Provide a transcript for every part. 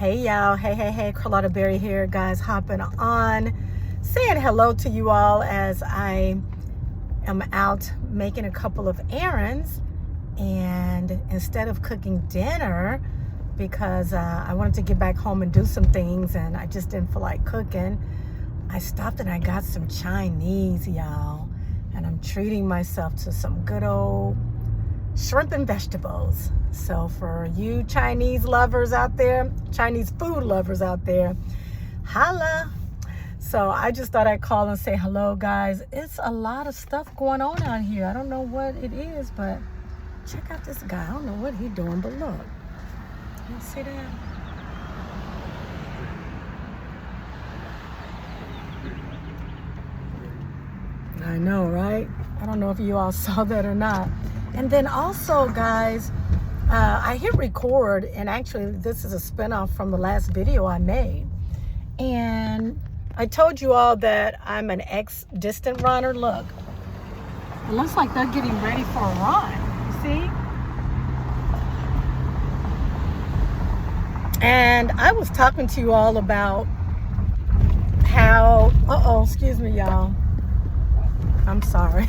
Hey y'all, hey, Carlotta Berry here, guys, hopping on, saying hello to you all as I am out making a couple of errands. And instead of cooking dinner, because I wanted to get back home and do some things and I just didn't feel like cooking, I stopped and I got some Chinese, y'all. And I'm treating myself to some good old shrimp and vegetables. So for you Chinese lovers out there, Chinese food lovers out there, holla. So I just thought I'd call and say hello, guys. It's a lot of stuff going on out here. I don't know what it is, but check out this guy. I don't know what he's doing, but look. You see that? I know, right? I don't know if you all saw that or not. And then also, guys, I hit record, and actually this is a spinoff from the last video I made. And I told you all that I'm an ex-distant runner. Look, it looks like they're getting ready for a run. You see? And I was talking to you all about how, excuse me, y'all. I'm sorry.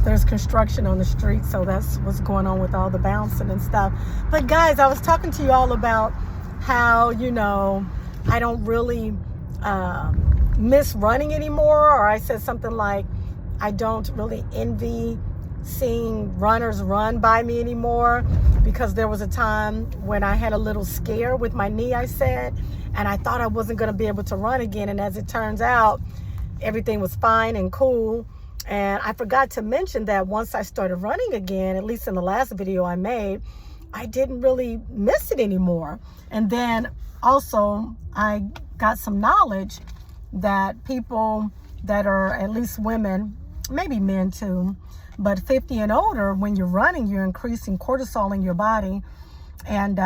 There's construction on the street, so that's what's going on with all the bouncing and stuff. But guys, I was talking to you all about how, I don't really miss running anymore, or I said something like, I don't really envy seeing runners run by me anymore, because there was a time when I had a little scare with my knee, I said, and I thought I wasn't going to be able to run again. And as it turns out, everything was fine and cool. And I forgot to mention that once I started running again, at least in the last video I made, I didn't really miss it anymore. And then also I got some knowledge that people that are, at least women, maybe men too, but 50 and older, when you're running, you're increasing cortisol in your body. And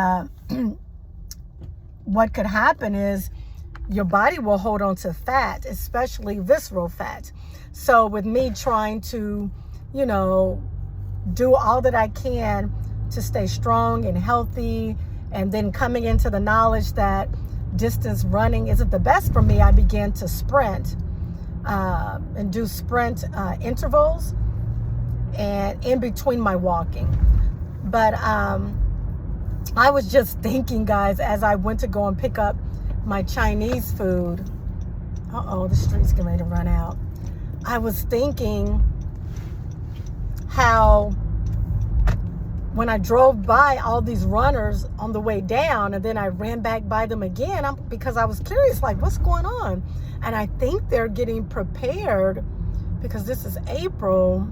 what could happen is your body will hold on to fat, especially visceral fat. So with me trying to, do all that I can to stay strong and healthy, and then coming into the knowledge that distance running isn't the best for me, I began to sprint and do sprint intervals and in between my walking. But I was just thinking, guys, as I went to go and pick up my Chinese food, the street's getting ready to run out. I was thinking how when I drove by all these runners on the way down, and then I ran back by them again because I was curious, like, what's going on? And I think they're getting prepared, because this is April.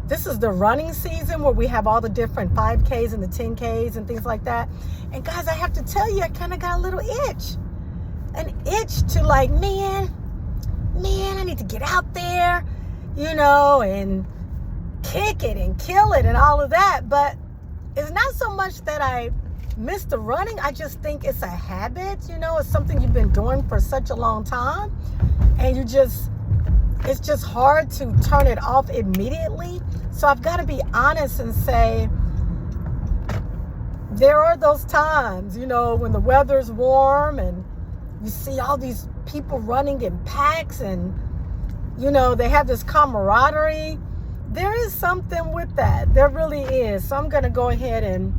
This is the running season where we have all the different 5Ks and the 10Ks and things like that. And guys, I have to tell you, I kind of got a little itch. An itch to like, man, I need to get out there, and kick it and kill it and all of that. But it's not so much that I miss the running. I just think it's a habit, it's something you've been doing for such a long time. And it's just hard to turn it off immediately. So I've got to be honest and say, there are those times, when the weather's warm and you see all these people running in packs and, they have this camaraderie. There is something with that. There really is. So I'm going to go ahead and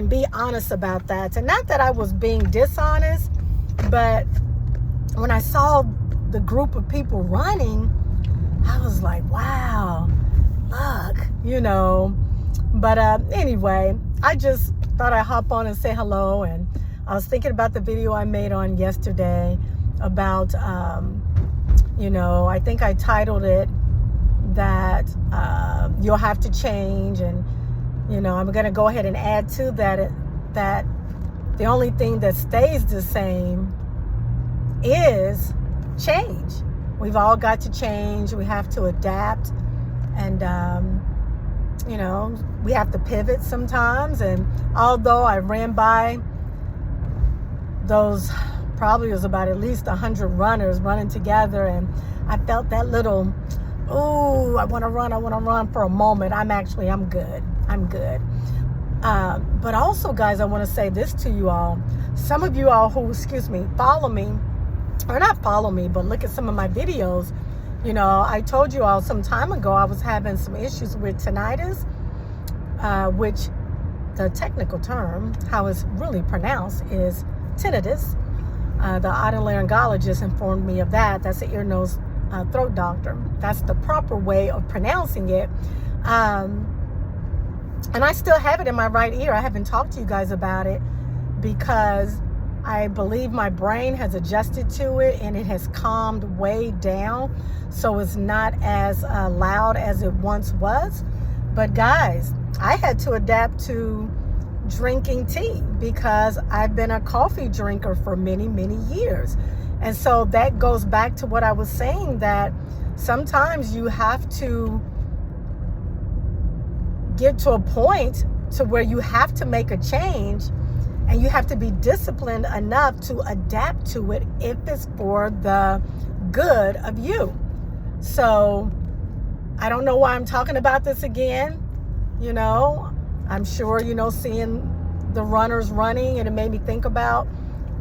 be honest about that. And not that I was being dishonest, but when I saw the group of people running, I was like, wow, look, But anyway, I just thought I'd hop on and say hello. And I was thinking about the video I made on yesterday about, I think I titled it that you'll have to change. And, I'm going to go ahead and add to that the only thing that stays the same is change. We've all got to change. We have to adapt. And, we have to pivot sometimes. And although I ran by those, probably was about at least 100 runners running together, and I felt that little, I want to run for a moment. I'm good. But also, guys, I want to say this to you all. Some of you all who, follow me, or not follow me, but look at some of my videos. You know, I told you all some time ago I was having some issues with tinnitus, which the technical term, how it's really pronounced, is tinnitus. The otolaryngologist informed me of that. That's the ear, nose, throat doctor. That's the proper way of pronouncing it. And I still have it in my right ear. I haven't talked to you guys about it because I believe my brain has adjusted to it and it has calmed way down. So it's not as loud as it once was. But guys, I had to adapt to drinking tea because I've been a coffee drinker for many, many years. And so that goes back to what I was saying, that sometimes you have to get to a point to where you have to make a change, and you have to be disciplined enough to adapt to it if it's for the good of you. So I don't know why I'm talking about this again. You know, I'm sure, you know, seeing the runners running, and it made me think about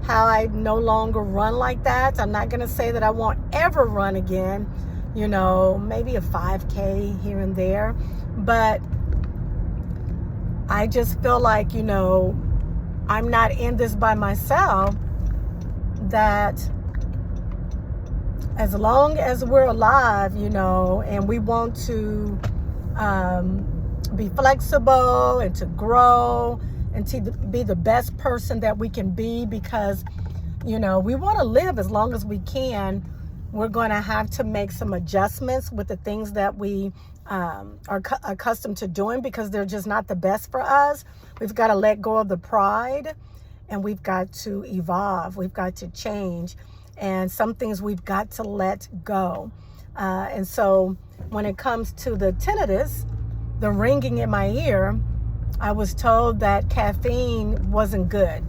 how I no longer run like that. I'm not going to say that I won't ever run again, you know, maybe a 5K here and there. But I just feel like, you know, I'm not in this by myself, that as long as we're alive, you know, and we want to be flexible and to grow and to be the best person that we can be, because, you know, we want to live as long as we can. We're going to have to make some adjustments with the things that we are accustomed to doing, because they're just not the best for us. We've got to let go of the pride, and we've got to evolve. We've got to change, and some things we've got to let go. And so when it comes to the tinnitus, the ringing in my ear, I was told that caffeine wasn't good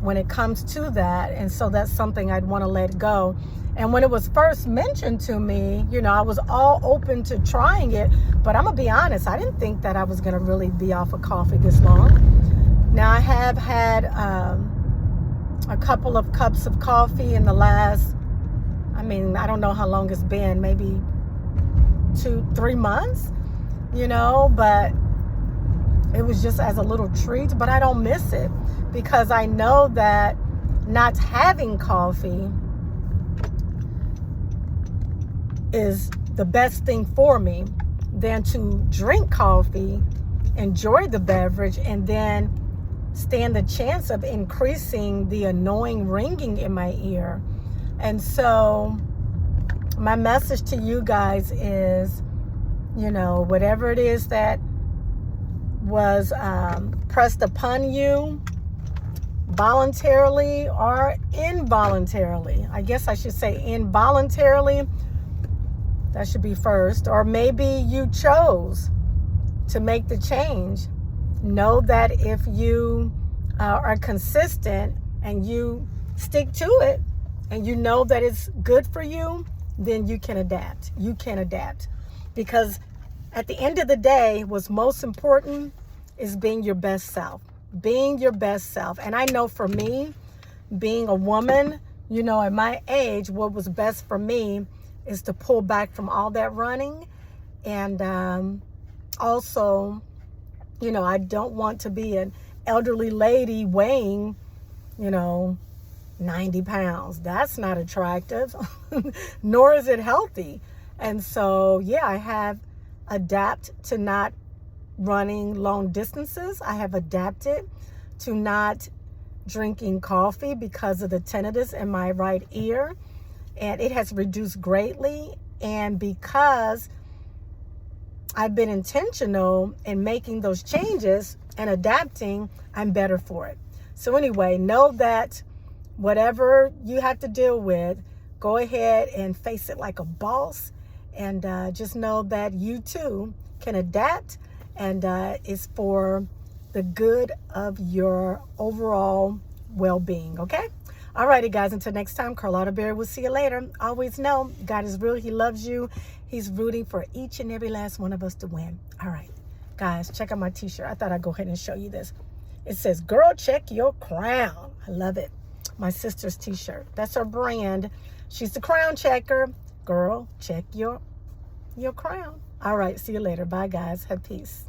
when it comes to that. And so that's something I'd want to let go. And when it was first mentioned to me, you know, I was all open to trying it, but I'm gonna be honest, I didn't think that I was gonna really be off of coffee this long. Now, I have had a couple of cups of coffee in the last, I don't know how long it's been, maybe 2-3 months, you know, but it was just as a little treat. But I don't miss it, because I know that not having coffee is the best thing for me than to drink coffee, enjoy the beverage, and then stand the chance of increasing the annoying ringing in my ear. And so my message to you guys is, you know, whatever it is that was pressed upon you, voluntarily or involuntarily, I guess I should say involuntarily, that should be first, or maybe you chose to make the change. Know that if you are consistent and you stick to it, and you know that it's good for you, then you can adapt. You can adapt, because at the end of the day, what's most important is being your best self. Being your best self. And I know for me, being a woman, you know, at my age, what was best for me is to pull back from all that running. And also, you know, I don't want to be an elderly lady weighing, you know, 90 pounds. That's not attractive, nor is it healthy. And so, yeah, I have adapted to not running long distances. I have adapted to not drinking coffee because of the tinnitus in my right ear. And it has reduced greatly. And because I've been intentional in making those changes and adapting, I'm better for it. So anyway, know that whatever you have to deal with, go ahead and face it like a boss. And just know that you too can adapt, and it's for the good of your overall well-being, okay? Alrighty, guys, until next time, Carlotta Berry will see you later. Always know God is real. He loves you. He's rooting for each and every last one of us to win. All right. Guys, check out my t-shirt. I thought I'd go ahead and show you this. It says, girl, check your crown. I love it. My sister's t-shirt. That's her brand. She's the crown checker. Girl, check your crown. All right, see you later. Bye, guys. Have peace.